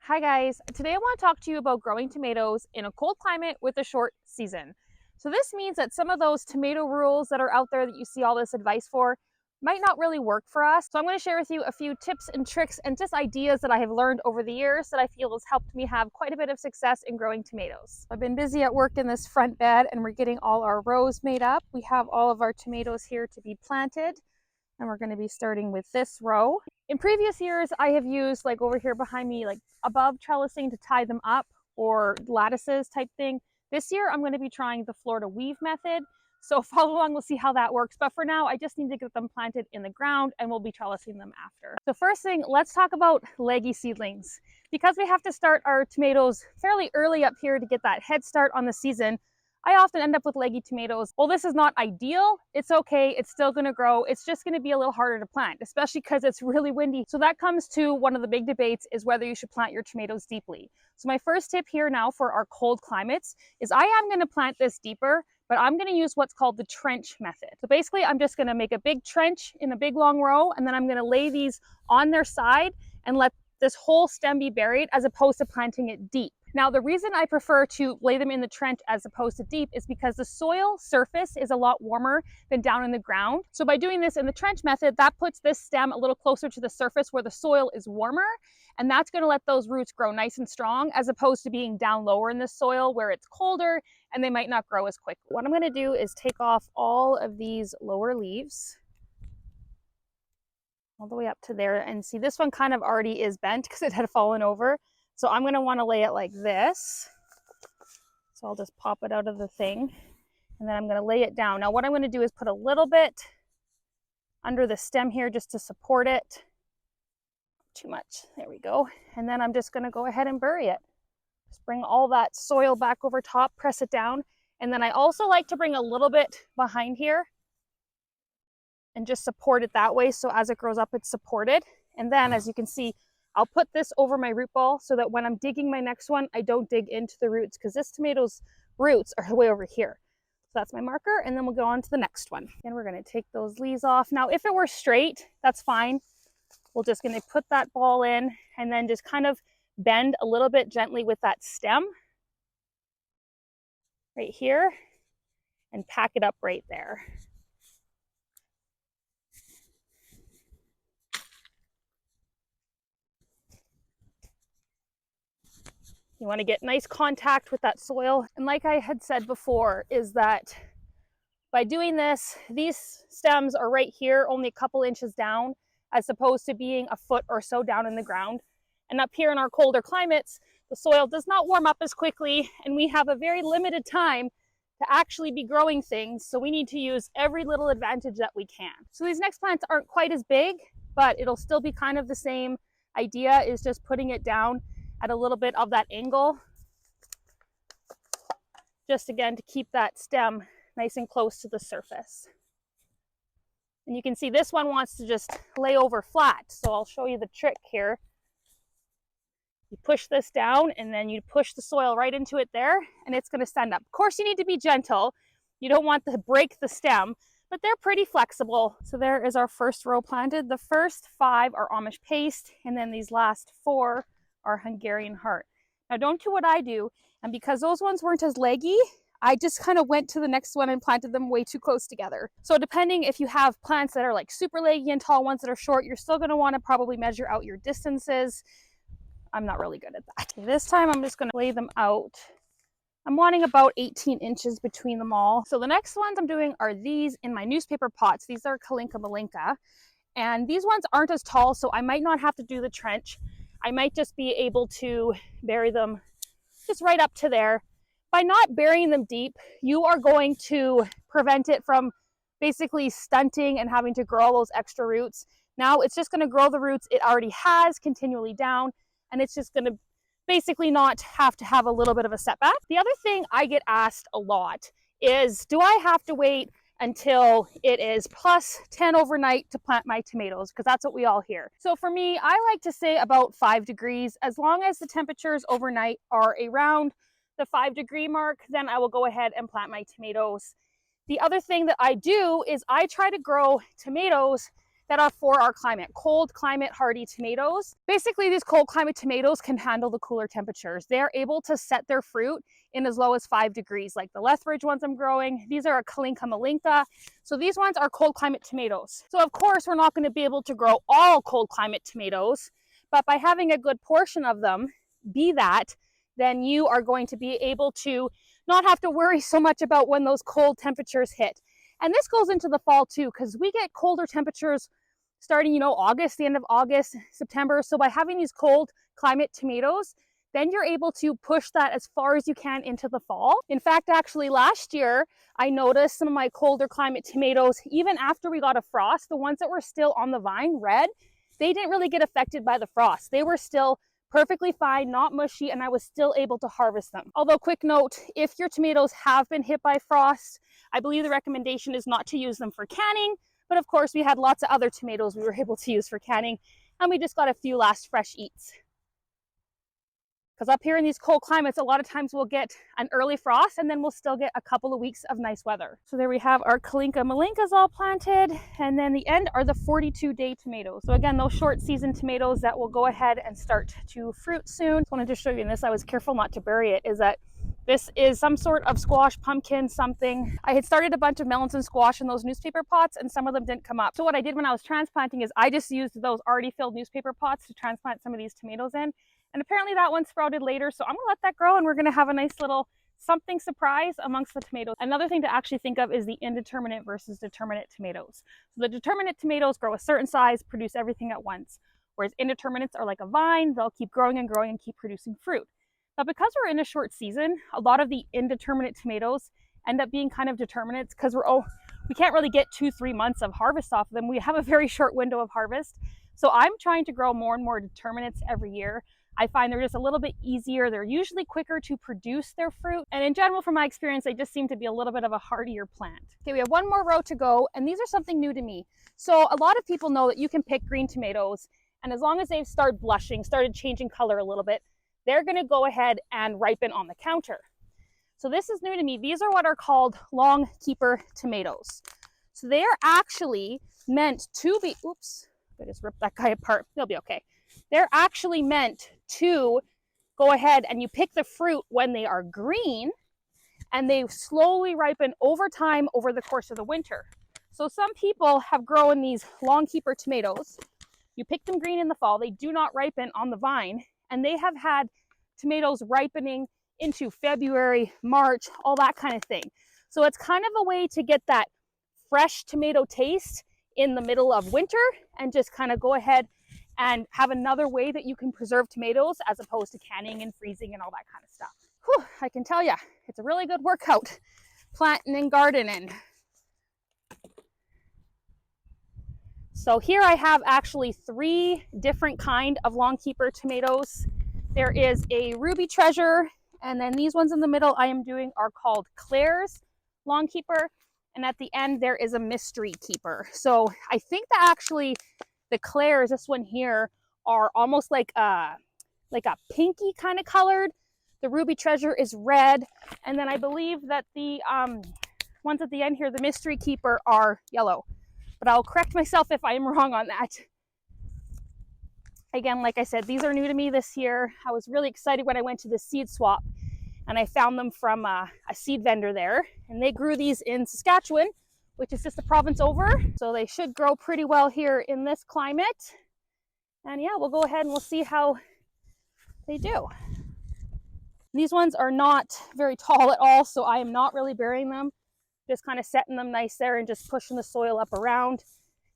Hi guys, today I want to talk to you about growing tomatoes in a cold climate with a short season. So this means that some of those tomato rules that are out there that you see all this advice for might not really work for us. So I'm going to share with you a few tips and tricks and just ideas that I have learned over the years that I feel has helped me have quite a bit of success in growing tomatoes. I've been busy at work in this front bed and we're getting all our rows made up. We have all of our tomatoes here to be planted. And we're going to be starting with this row. In previous years, I have used like over here behind me, like above trellising to tie them up or lattices type thing. This year, I'm going to be trying the Florida weave method. So follow along, we'll see how that works. But for now, I just need to get them planted in the ground and we'll be trellising them after. So first thing, let's talk about leggy seedlings. Because we have to start our tomatoes fairly early up here to get that head start on the season, I often end up with leggy tomatoes. Well, this is not ideal. It's okay. It's still going to grow. It's just going to be a little harder to plant, especially because it's really windy. So that comes to one of the big debates is whether you should plant your tomatoes deeply. So my first tip here now for our cold climates is I am going to plant this deeper, but I'm going to use what's called the trench method. So basically, I'm just going to make a big trench in a big long row, and then I'm going to lay these on their side and let this whole stem be buried as opposed to planting it deep. Now, the reason I prefer to lay them in the trench as opposed to deep is because the soil surface is a lot warmer than down in the ground. So by doing this in the trench method, that puts this stem a little closer to the surface where the soil is warmer, and that's going to let those roots grow nice and strong as opposed to being down lower in the soil where it's colder and they might not grow as quick. What I'm going to do is take off all of these lower leaves all the way up to there, and see this one kind of already is bent because it had fallen over. So I'm going to want to lay it like this. So I'll just pop it out of the thing and then I'm going to lay it down. Now what I'm going to do is put a little bit under the stem here just to support it. Too much. There we go. And then I'm just going to go ahead and bury it. Just bring all that soil back over top, press it down. And then I also like to bring a little bit behind here and just support it that way. So as it grows up, it's supported. And then as you can see, I'll put this over my root ball so that when I'm digging my next one, I don't dig into the roots because this tomato's roots are way over here. So that's my marker, and then we'll go on to the next one. And we're going to take those leaves off. Now, if it were straight, that's fine. We're just going to put that ball in and then just kind of bend a little bit gently with that stem right here and pack it up right there. You want to get nice contact with that soil. And like I had said before, is that by doing this, these stems are right here, only a couple inches down, as opposed to being a foot or so down in the ground. And up here in our colder climates, the soil does not warm up as quickly, and we have a very limited time to actually be growing things. So we need to use every little advantage that we can. So these next plants aren't quite as big, but it'll still be kind of the same idea, is just putting it down at a little bit of that angle, just again to keep that stem nice and close to the surface. And you can see this one wants to just lay over flat, so I'll show you the trick here. You push this down and then you push the soil right into it there, and it's going to stand up. Of course, you need to be gentle. You don't want to break the stem, but they're pretty flexible. So there is our first row planted. The first 5 are Amish paste, and then these last 4 are Hungarian heart. Now don't do what I do, and because those ones weren't as leggy, I just kind of went to the next one and planted them way too close together. So depending if you have plants that are like super leggy and tall, ones that are short, you're still going to want to probably measure out your distances. I'm not really good at that. This time I'm just going to lay them out. I'm wanting about 18 inches between them all. So the next ones I'm doing are these in my newspaper pots. These are Kalinka Malinka, and these ones aren't as tall, so I might not have to do the trench. I might just be able to bury them just right up to there. By not burying them deep, you are going to prevent it from basically stunting and having to grow all those extra roots. Now it's just going to grow the roots it already has continually down, and it's just going to basically not have to have a little bit of a setback. The other thing I get asked a lot is, do I have to wait until it is plus 10 overnight to plant my tomatoes? Because that's what we all hear. So for me, I like to say about 5 degrees. As long as the temperatures overnight are around the 5-degree mark, then I will go ahead and plant my tomatoes. The other thing that I do is I try to grow tomatoes that are for our climate, cold climate hardy tomatoes. Basically, these cold climate tomatoes can handle the cooler temperatures. They're able to set their fruit in as low as 5 degrees, like the Lethbridge ones I'm growing. These are a Kalinka Malinka. So these ones are cold climate tomatoes. So of course, we're not going to be able to grow all cold climate tomatoes, but by having a good portion of them be that, then you are going to be able to not have to worry so much about when those cold temperatures hit. And this goes into the fall too, because we get colder temperatures starting, August, the end of August, September. So by having these cold climate tomatoes, then you're able to push that as far as you can into the fall. In fact, actually last year, I noticed some of my colder climate tomatoes, even after we got a frost, the ones that were still on the vine, red, they didn't really get affected by the frost. They were still perfectly fine, not mushy, and I was still able to harvest them. Although, quick note, if your tomatoes have been hit by frost, I believe the recommendation is not to use them for canning, but of course we had lots of other tomatoes we were able to use for canning, and we just got a few last fresh eats. Because up here in these cold climates, a lot of times we'll get an early frost and then we'll still get a couple of weeks of nice weather. So there we have our Kalinka Malinkas all planted, and then the end are the 42-day tomatoes. So again, those short season tomatoes that will go ahead and start to fruit soon. Just wanted to show you in this, I was careful not to bury it, is that this is some sort of squash, pumpkin, something. I had started a bunch of melons and squash in those newspaper pots and some of them didn't come up. So what I did when I was transplanting is I just used those already filled newspaper pots to transplant some of these tomatoes in. And apparently that one sprouted later, so I'm gonna let that grow and we're gonna have a nice little something surprise amongst the tomatoes. Another thing to actually think of is the indeterminate versus determinate tomatoes. So the determinate tomatoes grow a certain size, produce everything at once, whereas indeterminates are like a vine, they'll keep growing and growing and keep producing fruit. But because we're in a short season, a lot of the indeterminate tomatoes end up being kind of determinates because we can't really get 2-3 months of harvest off of them. We have a very short window of harvest. So I'm trying to grow more and more determinates every year. I find they're just a little bit easier. They're usually quicker to produce their fruit. And in general, from my experience, they just seem to be a little bit of a hardier plant. Okay, we have one more row to go, and these are something new to me. So a lot of people know that you can pick green tomatoes, and as long as they've started blushing, started changing color a little bit, they're gonna go ahead and ripen on the counter. So this is new to me. These are what are called long keeper tomatoes. So they are actually meant to be, oops, I just ripped that guy apart. They'll be okay. They're actually meant to go ahead and you pick the fruit when they are green and they slowly ripen over time over the course of the winter. So some people have grown these long keeper tomatoes. You pick them green in the fall, they do not ripen on the vine, and they have had tomatoes ripening into February, March, all that kind of thing. So it's kind of a way to get that fresh tomato taste in the middle of winter and just kind of go ahead and have another way that you can preserve tomatoes as opposed to canning and freezing and all that kind of stuff. Whew, I can tell you, it's a really good workout, planting and gardening. So here I have actually 3 different kind of long keeper tomatoes. There is a Ruby Treasure, and then these ones in the middle I am doing are called Claire's long keeper, and at the end there is a mystery keeper. So I think that actually the Claire's, this one here, are almost like a pinky kind of colored. The Ruby Treasure is red. And then I believe that the ones at the end here, the mystery keeper, are yellow. But I'll correct myself if I am wrong on that. Again, like I said, these are new to me this year. I was really excited when I went to the seed swap and I found them from a seed vendor there. And they grew these in Saskatchewan, which is just a province over. So they should grow pretty well here in this climate. And yeah, we'll go ahead and we'll see how they do. These ones are not very tall at all, so I am not really burying them. Just kind of setting them nice there and just pushing the soil up around.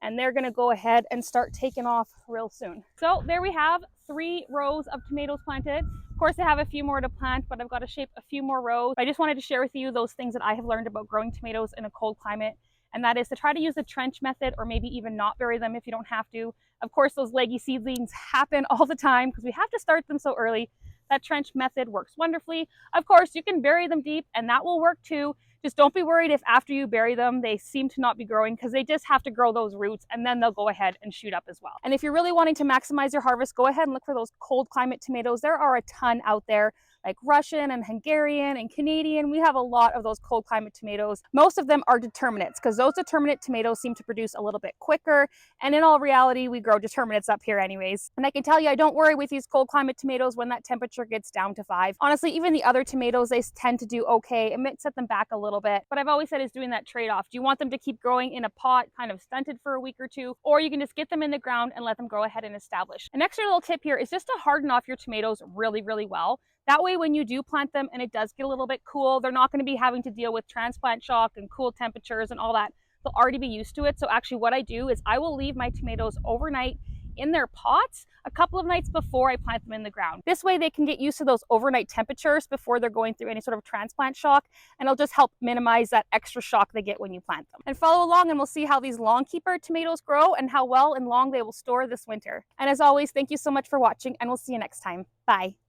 And they're gonna go ahead and start taking off real soon. So there we have 3 rows of tomatoes planted. Of course, I have a few more to plant, but I've got to shape a few more rows. I just wanted to share with you those things that I have learned about growing tomatoes in a cold climate, and that is to try to use the trench method or maybe even not bury them if you don't have to. Of course, those leggy seedlings happen all the time because we have to start them so early. That trench method works wonderfully. Of course, you can bury them deep and that will work too. Just don't be worried if after you bury them, they seem to not be growing because they just have to grow those roots and then they'll go ahead and shoot up as well. And if you're really wanting to maximize your harvest, go ahead and look for those cold climate tomatoes. There are a ton out there. like Russian and Hungarian and Canadian. We have a lot of those cold climate tomatoes. Most of them are determinates because those determinate tomatoes seem to produce a little bit quicker. And in all reality, we grow determinates up here anyways. And I can tell you, I don't worry with these cold climate tomatoes when that temperature gets down to 5. Honestly, even the other tomatoes, they tend to do okay. It might set them back a little bit. But I've always said is doing that trade-off. Do you want them to keep growing in a pot, kind of stunted for a week or two, or you can just get them in the ground and let them grow ahead and establish. An extra little tip here is just to harden off your tomatoes really, really well. That way, when you do plant them and it does get a little bit cool, they're not going to be having to deal with transplant shock and cool temperatures and all that. They'll already be used to it. So actually what I do is I will leave my tomatoes overnight in their pots a couple of nights before I plant them in the ground. This way they can get used to those overnight temperatures before they're going through any sort of transplant shock, and it'll just help minimize that extra shock they get when you plant them. And follow along and we'll see how these long keeper tomatoes grow and how well and long they will store this winter. And as always, thank you so much for watching, and we'll see you next time. Bye.